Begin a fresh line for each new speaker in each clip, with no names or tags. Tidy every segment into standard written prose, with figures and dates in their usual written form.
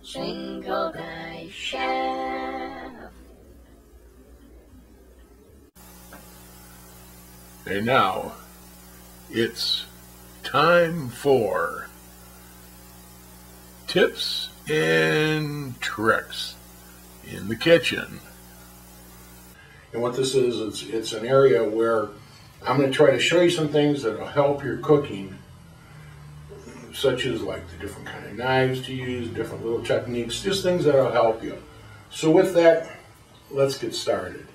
single knife shaft.
And now, it's time for tips and tricks in the kitchen. And what this is, it's an area where I'm going to try to show you some things that will help your cooking, such as like the different kind of knives to use, different little techniques, just things that will help you. So with that, let's get started.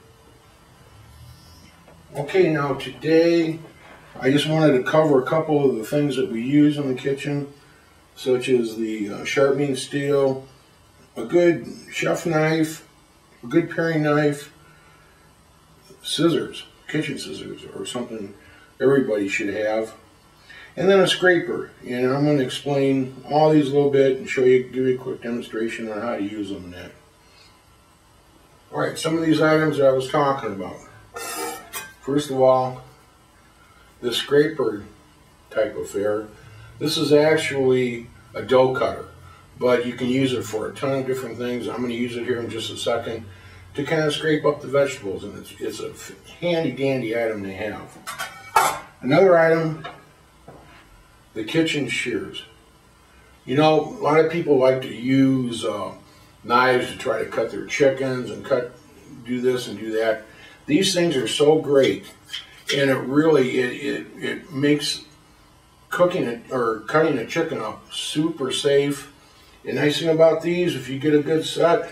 Okay, now today I just wanted to cover a couple of the things that we use in the kitchen, such as the sharpening steel, a good chef knife, a good paring knife, scissors, kitchen scissors, or something everybody should have, and then a scraper. And I'm going to explain all these a little bit and show you, give you a quick demonstration on how to use them in that. Alright, some of these items that I was talking about. First of all, the scraper type affair. This is actually a dough cutter, but you can use it for a ton of different things. I'm going to use it here in just a second to kind of scrape up the vegetables, and it's a handy dandy item to have. Another item, the kitchen shears. You know, a lot of people like to use knives to try to cut their chickens and do this and do that. These things are so great, and it really it makes cooking it or cutting a chicken up super safe. The nice thing about these, if you get a good set,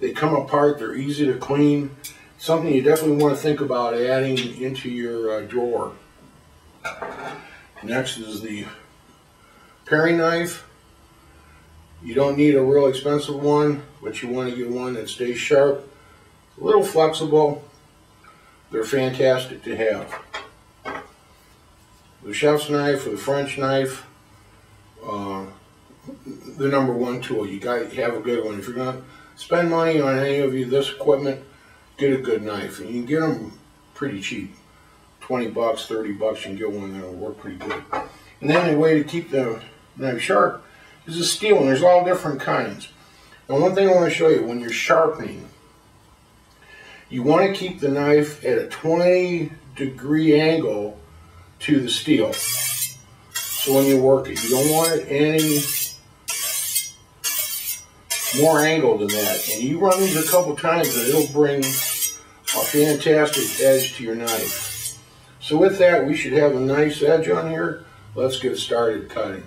they come apart, they're easy to clean. Something you definitely want to think about adding into your drawer. Next is the paring knife. You don't need a real expensive one, but you want to get one that stays sharp, a little flexible. They're fantastic to have. The chef's knife or the French knife, the number one tool. You got to have a good one. If you're going to spend money on any of this equipment, get a good knife. And you can get them pretty cheap. 20 bucks, 30 bucks, you can get one that'll work pretty good. And then the way to keep the knife sharp is the steel, and there's all different kinds. And one thing I want to show you, when you're sharpening, you want to keep the knife at a 20-degree angle to the steel. So when you work it, you don't want it any more angle than that. And you run these a couple times and it'll bring a fantastic edge to your knife. So with that, we should have a nice edge on here. Let's get started cutting.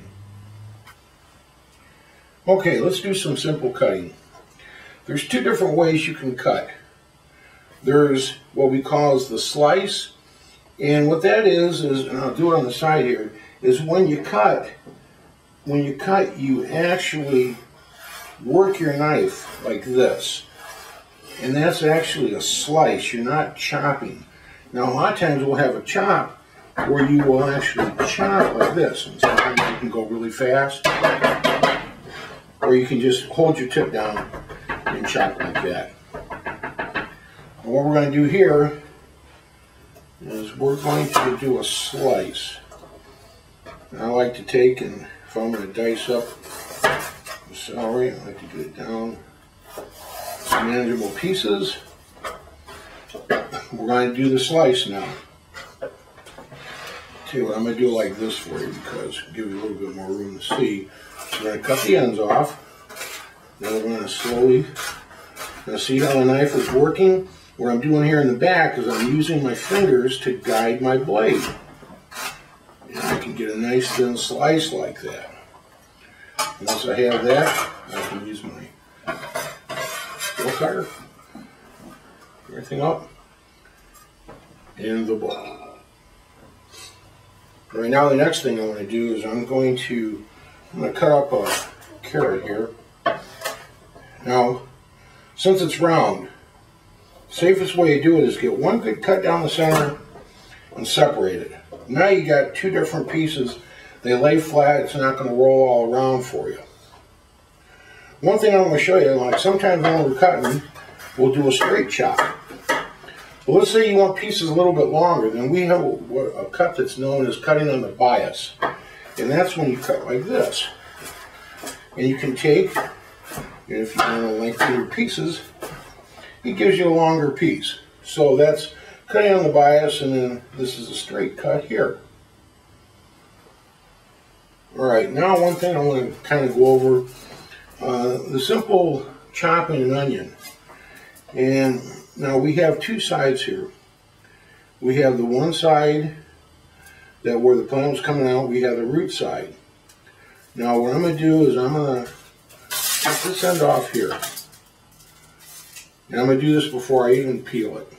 Okay, let's do some simple cutting. There's two different ways you can cut. There's what we call the slice, and what that is, and I'll do it on the side here, is when you cut, you actually work your knife like this, and that's actually a slice. You're not chopping. Now, a lot of times we'll have a chop where you will actually chop like this, and sometimes you can go really fast, or you can just hold your tip down and chop like that. And what we're going to do here is we're going to do a slice. And I like to take, and if I'm going to dice up the celery, I like to get it down in manageable pieces. We're going to do the slice now. Tell you what, I'm going to do it like this for you because it'll give you a little bit more room to see. So we're going to cut the ends off. Then we're going to slowly, see how the knife is working. What I'm doing here in the back is I'm using my fingers to guide my blade. And I can get a nice thin slice like that. Once I have that, I can use my drill cutter, everything up, and the bowl. Right now, the next thing I want to do is I'm going to cut up a carrot here. Now, since it's round, safest way to do it is get one good cut down the center and separate it. Now you got two different pieces. They lay flat, it's not going to roll all around for you. One thing I'm going to show you, like sometimes when we're cutting, we'll do a straight chop. But let's say you want pieces a little bit longer, then we have a cut that's known as cutting on the bias. And that's when you cut like this. And you can take And if you want to lengthen your pieces, it gives you a longer piece. So that's cutting on the bias, and then this is a straight cut here. Alright, now one thing I want to kind of go over, the simple chopping an onion. And now we have two sides here. We have the one side that where the plant was coming out, we have the root side. Now what I'm going to do is I'm going to cut this end off here. And I'm going to do this before I even peel it.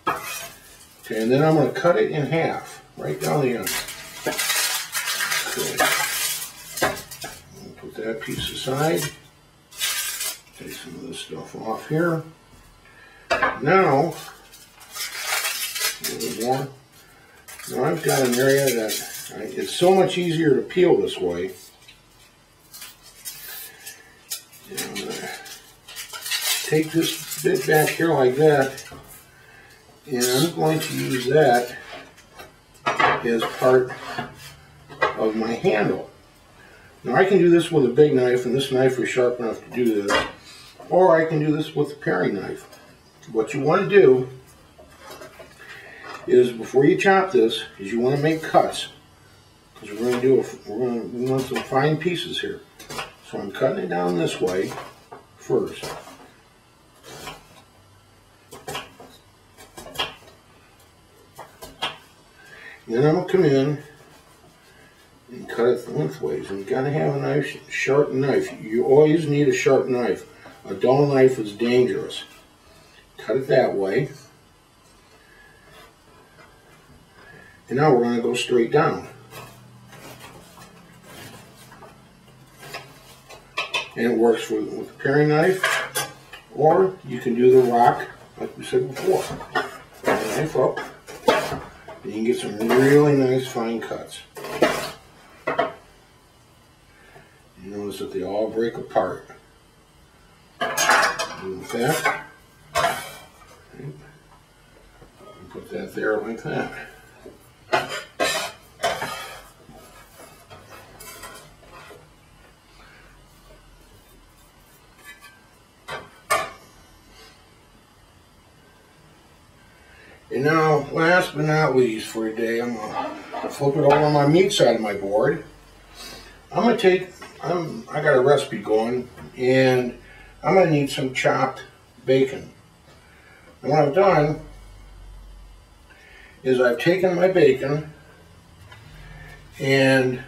Okay, and then I'm going to cut it in half, right down the end. Okay. Put that piece aside. Take some of this stuff off here. Now, a little more. Now I've got an area that it's so much easier to peel this way. And I'm going to take this bit back here like that, and I'm going to use that as part of my handle. Now I can do this with a big knife, and this knife is sharp enough to do this, or I can do this with a paring knife. What you want to do is, before you chop this, is you want to make cuts, because we want some fine pieces here. So I'm cutting it down this way first. Then I'm going to come in and cut it lengthways. And you've got to have a nice, sharp knife. You always need a sharp knife. A dull knife is dangerous. Cut it that way. And now we're going to go straight down. And it works with a paring knife, or you can do the rock like we said before. Put the knife up, and you can get some really nice fine cuts. You notice that they all break apart. And with that, put that there like that. And now, last but not least for today, I'm going to flip it over on my meat side of my board. I'm going to take, I got a recipe going, and I'm going to need some chopped bacon. And what I've done is I've taken my bacon and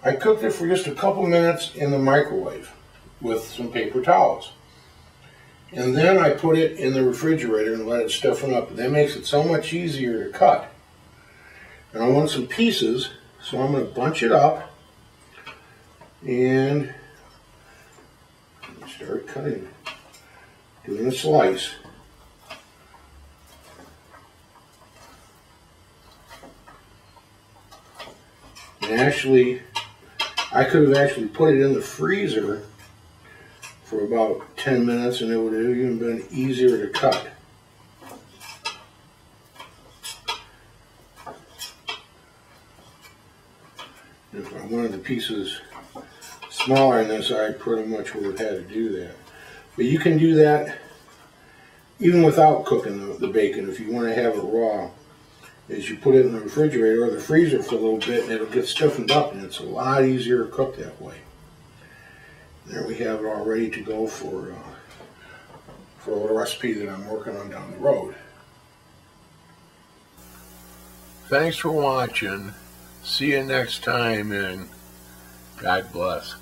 I cooked it for just a couple minutes in the microwave with some paper towels. And then I put it in the refrigerator and let it stiffen up. That makes it so much easier to cut. And I want some pieces, so I'm going to bunch it up and start cutting, doing a slice. And actually, I could have actually put it in the freezer for about 10 minutes and it would have even been easier to cut. If I wanted the pieces smaller than this, I pretty much would have had to do that. But you can do that even without cooking the bacon if you want to have it raw. Is you put it in the refrigerator or the freezer for a little bit and it'll get stiffened up, and it's a lot easier to cook that way. There we have it all ready to go for a little recipe that I'm working on down the road.
Thanks for watching. See you next time, and God bless.